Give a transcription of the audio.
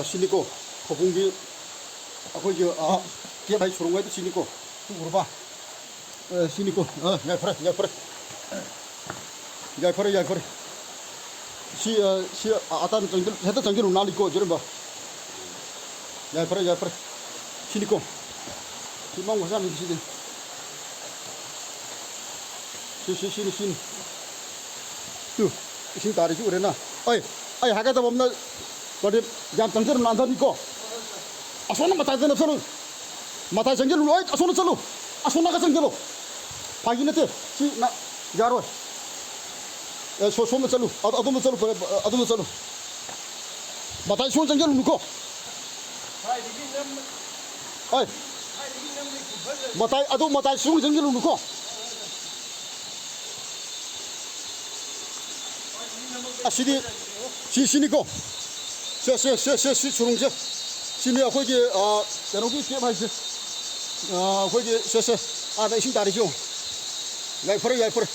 시니고 거북이 아그 개발 주는 거에도 시니고 물어봐 시니고 야퍼래 시 아단 정들 해도 정기로 나리고 저런 봐 야퍼래 시니고 이만 고사 미시지 신 또 신 다리지 그래나 어이 하가다 없나 거기 양 정제로 난다니까 손은 맞아야 없어는 맞아 정제로 어이 손은 절로 손나가 정제로 박이네테 시나 야로 손은 절로 아도는 절로 맞아 손 정제로 놓고 어이 맞아 손 정제로 놓고 시니고 주롱제 시니야 거기 여러분 개발지 거기 나 신다리죠 야이퍼래